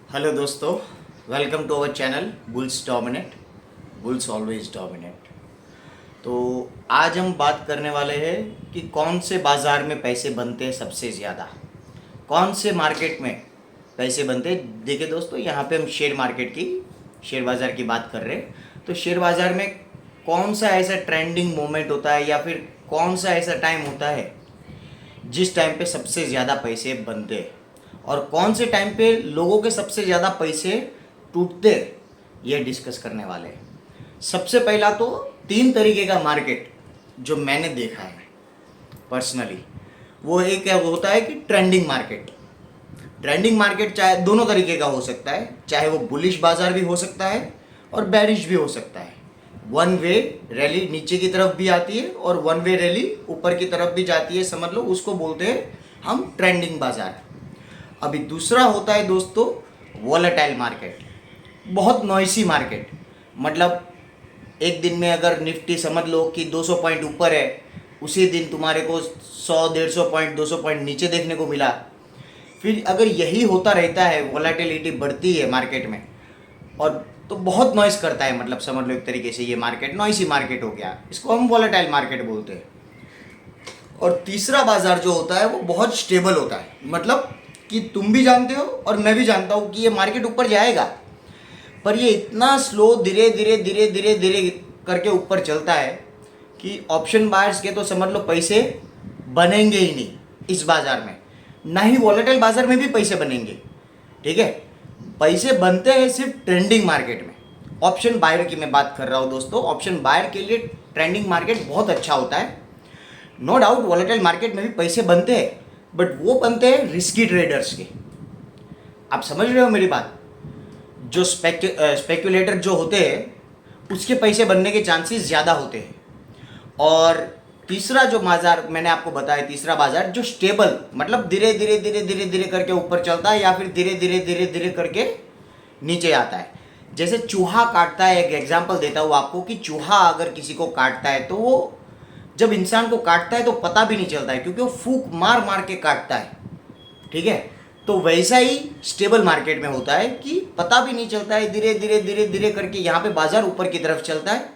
Hello दोस्तों, welcome to our channel bulls dominate. Bulls always dominate. तो आज हम बात करने वाले हैं कि कौन से बाज़ार में पैसे बनते हैं सबसे ज़्यादा, कौन से मार्केट में पैसे बनते हैं। देखिए दोस्तों, यहाँ पे हम शेयर मार्केट की, शेयर बाज़ार की बात कर रहे हैं। तो शेयर बाज़ार में कौन सा ऐसा ट्रेंडिंग मोमेंट होता है या फिर कौन सा ऐसा टाइम होता है जिस टाइम पे सबसे ज़्यादा पैसे बनते हैं, और कौन से टाइम पे लोगों के सबसे ज़्यादा पैसे टूटते, ये डिस्कस करने वाले हैं। सबसे पहला तो 3 तरीके का मार्केट जो मैंने देखा है पर्सनली, वो एक होता है कि ट्रेंडिंग मार्केट। ट्रेंडिंग मार्केट चाहे दोनों तरीके का हो सकता है, चाहे वो बुलिश बाजार भी हो सकता है और बैरिश भी हो सकता है। वन वे रैली नीचे की तरफ भी आती है और वन वे रैली ऊपर की तरफ भी जाती है, समझ लो, उसको बोलते हैं हम ट्रेंडिंग बाजार। अभी दूसरा होता है दोस्तों वॉलेटाइल मार्केट, बहुत नॉइसी मार्केट। मतलब एक दिन में अगर निफ्टी समझ लो कि 200 पॉइंट ऊपर है, उसी दिन तुम्हारे को 100-150 पॉइंट 200 पॉइंट नीचे देखने को मिला। फिर अगर यही होता रहता है, वॉलेटिलिटी बढ़ती है मार्केट में, और तो बहुत नॉइस करता है। मतलब समझ लो एक तरीके से ये मार्केट नॉइसी मार्केट हो गया, इसको हम वॉलेटाइल मार्केट बोलते हैं। और तीसरा बाजार जो होता है वो बहुत स्टेबल होता है, मतलब कि तुम भी जानते हो और मैं भी जानता हूँ कि ये मार्केट ऊपर जाएगा, पर ये इतना स्लो धीरे धीरे धीरे धीरे धीरे करके ऊपर चलता है कि ऑप्शन बायर्स के तो समझ लो पैसे बनेंगे ही नहीं इस बाजार में, ना ही वॉलेटाइल बाजार में भी पैसे बनेंगे। ठीक है, पैसे बनते हैं सिर्फ ट्रेंडिंग मार्केट में। ऑप्शन बायर की मैं बात कर रहा हूँ दोस्तों। ऑप्शन बायर के लिए ट्रेंडिंग मार्केट बहुत अच्छा होता है। नो डाउट वॉलेटाइल मार्केट में भी पैसे बनते हैं, बट वो बनते हैं रिस्की ट्रेडर्स के। आप समझ रहे हो मेरी बात? जो स्पेक्यूलेटर जो होते हैं उसके पैसे बनने के चांसेस ज़्यादा होते हैं। और तीसरा जो बाजार मैंने आपको बताया, तीसरा बाजार जो स्टेबल, मतलब धीरे धीरे धीरे धीरे धीरे करके ऊपर चलता है या फिर धीरे धीरे धीरे धीरे करके नीचे आता है। जैसे चूहा काटता है, एक एग्जांपल देता हूँ आपको कि चूहा अगर किसी को काटता है तो वो जब इंसान को काटता है तो पता भी नहीं चलता है, क्योंकि वो फूंक मार मार के काटता है। ठीक है, तो वैसा ही स्टेबल मार्केट में होता है कि पता भी नहीं चलता है, धीरे धीरे धीरे धीरे करके यहाँ पे बाजार ऊपर की तरफ चलता है।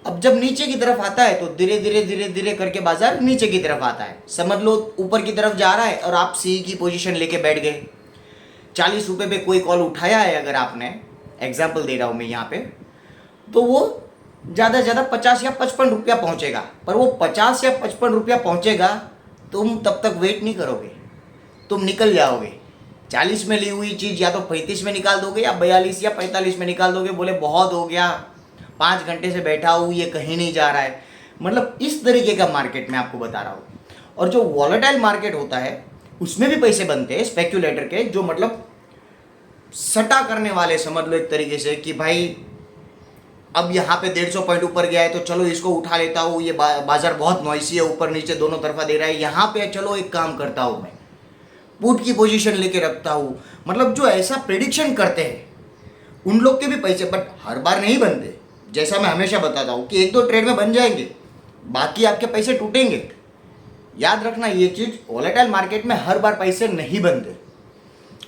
अब जब नीचे की तरफ आता है तो धीरे धीरे धीरे धीरे करके बाजार नीचे की तरफ आता है। समझ लो ऊपर की तरफ जा रहा है और आप सी की पोजीशन लेके बैठ गए। 40 रुपये पे कोई कॉल उठाया है अगर आपने, एग्जाम्पल दे रहा हूँ मैं यहाँ पे, तो वो ज़्यादा से ज़्यादा 50 या 55 रुपया पहुँचेगा। पर वो 50 या 55 रुपया पहुँचेगा, तुम तब तक वेट नहीं करोगे, तुम निकल जाओगे। 40 में ली हुई चीज़ या तो 35 में निकाल दोगे या 42 या 45 में निकाल दोगे। बोले बहुत हो गया, 5 घंटे से बैठा हूँ, ये कहीं नहीं जा रहा है। मतलब इस तरीके का मार्केट मैं आपको बता रहा हूँ। और जो वॉलेटाइल मार्केट होता है उसमें भी पैसे बनते हैं स्पेक्यूलेटर के, जो मतलब सट्टा करने वाले, समझ लो एक तरीके से कि भाई अब यहाँ पे 150 पॉइंट ऊपर गया है तो चलो इसको उठा लेता हूँ, ये बाजार बहुत नॉइसी है, ऊपर नीचे दोनों तरफा दे रहा है, यहाँ पे चलो एक काम करता हूँ, मैं पुट की पोजीशन लेके रखता हूँ। मतलब जो ऐसा प्रेडिक्शन करते हैं उन लोग के भी पैसे, बट हर बार नहीं बनते। जैसा मैं हमेशा बताता हूँ कि 1-2 ट्रेड में बन जाएंगे, बाकी आपके पैसे टूटेंगे। याद रखना ये चीज़, वॉलेटाइल मार्केट में हर बार पैसे नहीं बनते।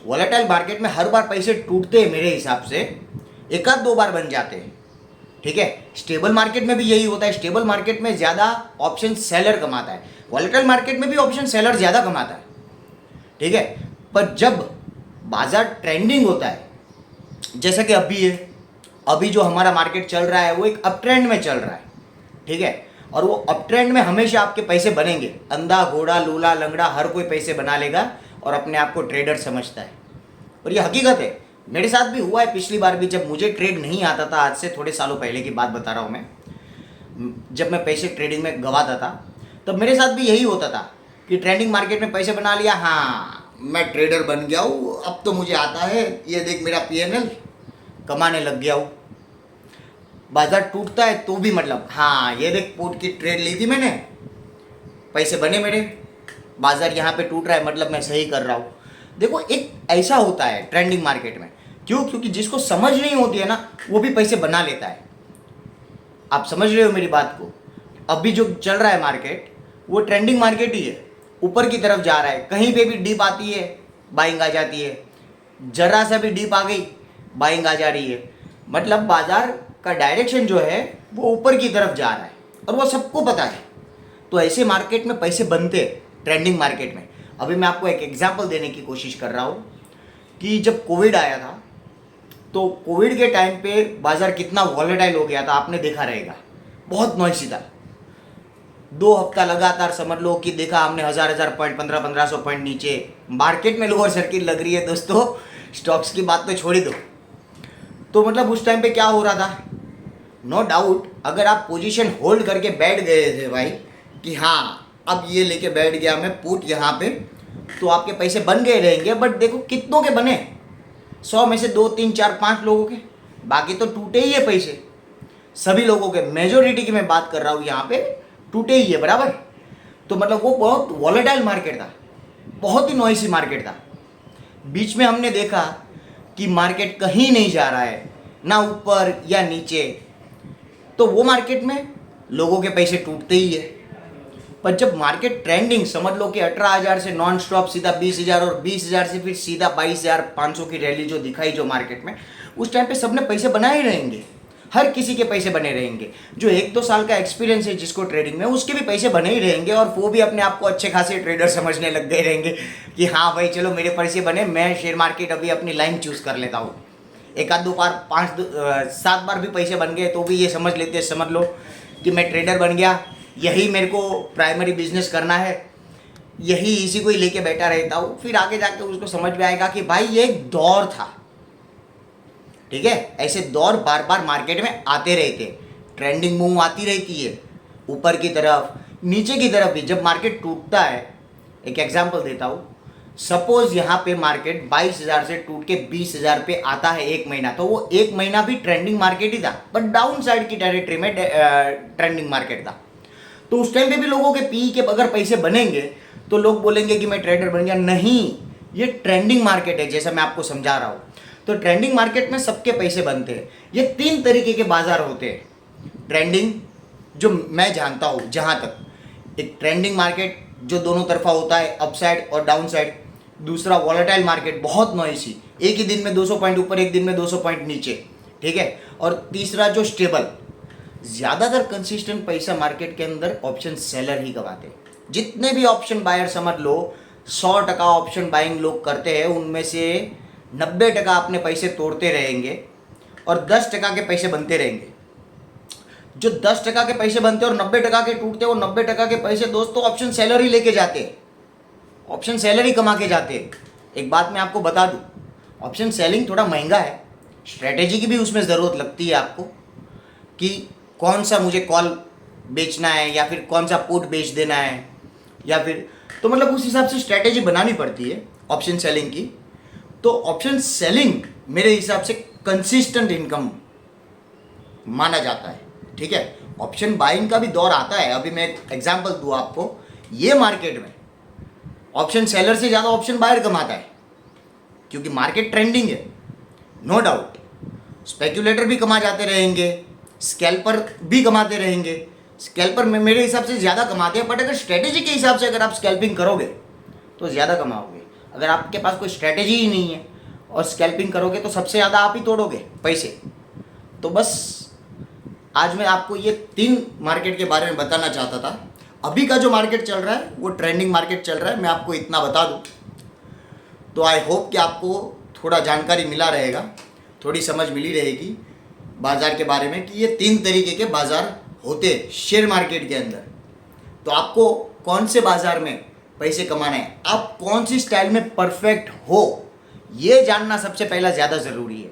वॉलेटाइल मार्केट में हर बार पैसे टूटते हैं, मेरे हिसाब से 1-2 बार बन जाते हैं। ठीक है, स्टेबल मार्केट में भी यही होता है। स्टेबल मार्केट में ज़्यादा ऑप्शन सेलर कमाता है, वॉलेटाइल मार्केट में भी ऑप्शन सेलर ज़्यादा कमाता है। ठीक है, पर जब बाजार ट्रेंडिंग होता है, जैसा कि अभी है, अभी जो हमारा मार्केट चल रहा है वो एक अप ट्रेंड में चल रहा है। ठीक है, और वो अप ट्रेंड में हमेशा आपके पैसे बनेंगे। अंधा घोड़ा लूला लंगड़ा हर कोई पैसे बना लेगा और अपने आप को ट्रेडर समझता है, और ये हकीकत है। मेरे साथ भी हुआ है पिछली बार भी, जब मुझे ट्रेड नहीं आता था। आज से थोड़े सालों पहले की बात बता रहा हूँ मैं, जब मैं पैसे ट्रेडिंग में गंवाता था, तब मेरे साथ भी यही होता था कि ट्रेंडिंग मार्केट में पैसे बना लिया, हाँ मैं ट्रेडर बन गया हूँ, अब तो मुझे आता है, ये देख मेरा PNL, कमाने लग गया हूँ। बाजार टूटता है तो भी मतलब हाँ ये देख पुट की ट्रेड ली थी मैंने, पैसे बने मेरे, बाजार यहाँ पे टूट रहा है, मतलब मैं सही कर रहा हूँ। देखो एक ऐसा होता है ट्रेंडिंग मार्केट में, क्यों? क्योंकि जिसको समझ नहीं होती है ना, वो भी पैसे बना लेता है। आप समझ रहे हो मेरी बात को? अभी जो चल रहा है मार्केट वो ट्रेंडिंग मार्केट ही है, ऊपर की तरफ जा रहा है, कहीं पे भी डिप आती है बाइंग आ जाती है, जरा सा भी डीप आ गई, बाइंग आ जा रही है। मतलब बाजार का डायरेक्शन जो है वो ऊपर की तरफ जा रहा है और वो सबको पता है। तो ऐसे मार्केट में पैसे बनते हैं, ट्रेंडिंग मार्केट में। अभी मैं आपको एक एग्जांपल देने की कोशिश कर रहा हूँ कि जब कोविड आया था, तो कोविड के टाइम पे बाजार कितना वॉलेटाइल हो गया था, आपने देखा रहेगा। बहुत नॉइसी था। 2 हफ्ता लगातार समझ लो कि देखा हमने 1000 पॉइंट, 1500 पॉइंट नीचे मार्केट में लोअर सर्किट लग रही है दोस्तों। स्टॉक्स की बात तो छोड़ ही दो। तो मतलब उस टाइम पे क्या हो रहा था, नो डाउट अगर आप पोजीशन होल्ड करके बैठ गए थे भाई कि हाँ अब ये लेके बैठ गया मैं पुट यहाँ पे, तो आपके पैसे बन गए रहेंगे। बट देखो कितनों के बने, 100 में से 2, 3, 4, 5 लोगों के, बाकी तो टूटे ही है पैसे। सभी लोगों के, मेजोरिटी की मैं बात कर रहा हूँ यहाँ पे, टूटे ही है बराबर। तो मतलब वो बहुत वॉलेटाइल मार्केट था, बहुत ही नॉइसी मार्केट था। बीच में हमने देखा कि मार्केट कहीं नहीं जा रहा है, ना ऊपर या नीचे, तो वो मार्केट में लोगों के पैसे टूटते ही है। पर जब मार्केट ट्रेंडिंग समझ लो कि 18,000 से नॉन स्टॉप सीधा 20,000 और 20,000 से फिर सीधा 22,500 की रैली जो दिखाई जो मार्केट में, उस टाइम पे सबने पैसे बनाए ही रहेंगे। हर किसी के पैसे बने रहेंगे। जो 1-2 साल का एक्सपीरियंस है जिसको ट्रेडिंग में, उसके भी पैसे बने ही रहेंगे और वो भी अपने आप को अच्छे खासे ट्रेडर समझने लग गए रहेंगे कि हाँ भाई चलो मेरे पैसे बने, मैं शेयर मार्केट अभी अपनी लाइन चूज़ कर लेता हूँ। 1-2 बार 5-7 बार भी पैसे बन गए तो भी ये समझ लेते हैं, समझ लो कि मैं ट्रेडर बन गया, यही मेरे को प्राइमरी बिजनेस करना है, यही इसी को ही लेके बैठा रहता हूँ। फिर आगे जाके उसको समझ में आएगा कि भाई ये एक दौर था, ठीक है। ऐसे दौर बार बार मार्केट में आते रहते, ट्रेंडिंग मूव आती रहती है ऊपर की तरफ, नीचे की तरफ भी। जब मार्केट टूटता है, एक एग्जांपल देता हूँ, सपोज यहाँ पे मार्केट 22,000 से टूट के 20,000 पे आता है 1 महीना, तो वो 1 महीना भी ट्रेंडिंग मार्केट ही था, बट डाउन साइड की टेरिटरी में ट्रेंडिंग मार्केट था। तो उस टाइम पे भी लोगों के पी के अगर पैसे बनेंगे तो लोग बोलेंगे कि मैं ट्रेडर बन गया। नहीं, ये ट्रेंडिंग मार्केट है, जैसा मैं आपको समझा रहा हूँ। तो ट्रेंडिंग मार्केट में सबके पैसे बनते हैं। ये 3 तरीके के बाजार होते हैं ट्रेंडिंग, जो मैं जानता हूँ जहाँ तक। एक ट्रेंडिंग मार्केट जो दोनों तरफा होता है, अपसाइड और डाउन साइड। दूसरा वॉलेटाइल मार्केट, बहुत नॉइसी, एक ही दिन में 200 पॉइंट ऊपर, एक दिन में 200 पॉइंट नीचे, ठीक है। और तीसरा जो स्टेबल। ज़्यादातर कंसिस्टेंट पैसा मार्केट के अंदर ऑप्शन सेलर ही कमाते हैं। जितने भी ऑप्शन बायर समझ लो, 100% ऑप्शन बाइंग लोग करते हैं, उनमें से 90% अपने पैसे तोड़ते रहेंगे और 10% के पैसे बनते रहेंगे। जो 10% के पैसे बनते और 90% के टूटते, वो 90% के पैसे दोस्तों ऑप्शन सेलर ही लेके जाते हैं, ऑप्शन सेलर ही कमा के जाते हैं। एक बात मैं आपको बता दूं, ऑप्शन सेलिंग थोड़ा महंगा है, स्ट्रेटेजी की भी उसमें ज़रूरत लगती है आपको कि कौन सा मुझे कॉल बेचना है या फिर कौन सा पुट बेच देना है, या फिर तो मतलब उस हिसाब से स्ट्रेटेजी बनानी पड़ती है ऑप्शन सेलिंग की। तो ऑप्शन सेलिंग मेरे हिसाब से कंसिस्टेंट इनकम माना जाता है, ठीक है। ऑप्शन बाइंग का भी दौर आता है। अभी मैं एक एग्जांपल दूँ आपको, ये मार्केट में ऑप्शन सेलर से ज़्यादा ऑप्शन बायर कमाता है, क्योंकि मार्केट ट्रेंडिंग है, नो डाउट। स्पेक्यूलेटर भी कमा जाते रहेंगे, स्कैल्पर भी कमाते रहेंगे। स्कैल्पर में मेरे हिसाब से ज़्यादा कमाते हैं, बट अगर स्ट्रेटेजी के हिसाब से अगर आप स्कैल्पिंग करोगे तो ज़्यादा कमाओगे। अगर आपके पास कोई स्ट्रेटेजी ही नहीं है और स्कैल्पिंग करोगे तो सबसे ज़्यादा आप ही तोड़ोगे पैसे। तो बस आज मैं आपको ये 3 मार्केट के बारे में बताना चाहता था। अभी का जो मार्केट चल रहा है वो ट्रेंडिंग मार्केट चल रहा है, मैं आपको इतना बता दूँ। तो आई होप कि आपको थोड़ा जानकारी मिला रहेगा, थोड़ी समझ मिली रहेगी बाज़ार के बारे में कि ये 3 तरीके के बाज़ार होते हैं शेयर मार्केट के अंदर। तो आपको कौन से बाज़ार में पैसे कमाना है, आप कौन सी स्टाइल में परफेक्ट हो, ये जानना सबसे पहला ज़्यादा ज़रूरी है।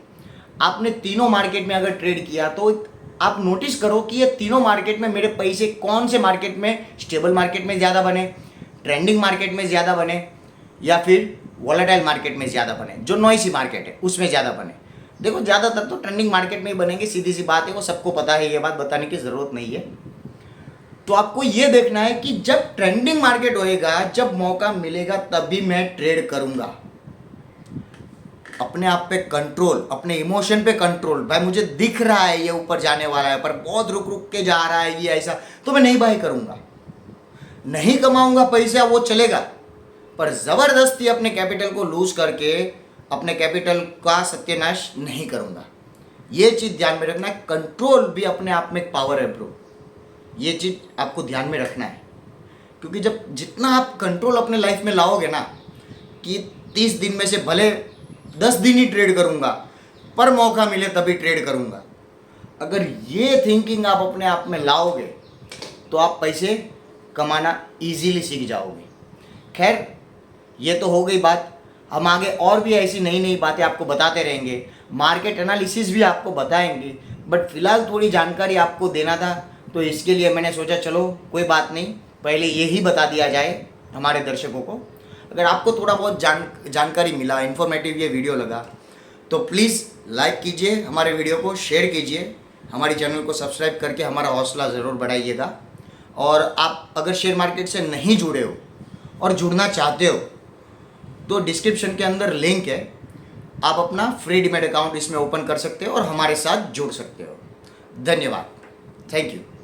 आपने तीनों मार्केट में अगर ट्रेड किया तो आप नोटिस करो कि ये तीनों मार्केट में मेरे पैसे कौन से मार्केट में, स्टेबल मार्केट में ज़्यादा बने, ट्रेंडिंग मार्केट में ज़्यादा बने, या फिर वॉलेटाइल मार्केट में ज़्यादा बने, जो नॉइसी मार्केट है उसमें ज़्यादा बने। देखो ज़्यादातर तो ट्रेंडिंग मार्केट में ही बनेंगे, सीधी सी बात है, वो सबको पता है, ये बात बताने की ज़रूरत नहीं है। तो आपको ये देखना है कि जब ट्रेंडिंग मार्केट होएगा, जब मौका मिलेगा तभी मैं ट्रेड करूंगा। अपने आप पे कंट्रोल, अपने इमोशन पे कंट्रोल। भाई मुझे दिख रहा है ये ऊपर जाने वाला है पर बहुत रुक रुक के जा रहा है ये ऐसा, तो मैं नहीं बाय करूंगा, नहीं कमाऊंगा पैसा, वो चलेगा, पर ज़बरदस्ती अपने कैपिटल को लूज करके अपने कैपिटल का सत्यानाश नहीं करूँगा। ये चीज़ ध्यान में रखना है। कंट्रोल भी अपने आप में एक पावर है ब्रो, ये चीज़ आपको ध्यान में रखना है। क्योंकि जब जितना आप कंट्रोल अपने लाइफ में लाओगे ना, कि 30 दिन में से भले 10 दिन ही ट्रेड करूँगा, पर मौका मिले तभी ट्रेड करूँगा, अगर ये थिंकिंग आप अपने आप में लाओगे तो आप पैसे कमाना इजीली सीख जाओगे। खैर, ये तो हो गई बात। हम आगे और भी ऐसी नई नई बातें आपको बताते रहेंगे, मार्केट एनालिसिस भी आपको बताएंगे, बट फिलहाल थोड़ी जानकारी आपको देना था, तो इसके लिए मैंने सोचा चलो कोई बात नहीं, पहले यही बता दिया जाए हमारे दर्शकों को। अगर आपको थोड़ा बहुत जानकारी मिला, इन्फॉर्मेटिव ये वीडियो लगा, तो प्लीज़ लाइक कीजिए हमारे वीडियो को, शेयर कीजिए, हमारे चैनल को सब्सक्राइब करके हमारा हौसला ज़रूर बढ़ाइएगा। और आप अगर शेयर मार्केट से नहीं जुड़े हो और जुड़ना चाहते हो तो डिस्क्रिप्शन के अंदर लिंक है, आप अपना फ्री डीमैट अकाउंट इसमें ओपन कर सकते हो और हमारे साथ जुड़ सकते हो। धन्यवाद, थैंक यू।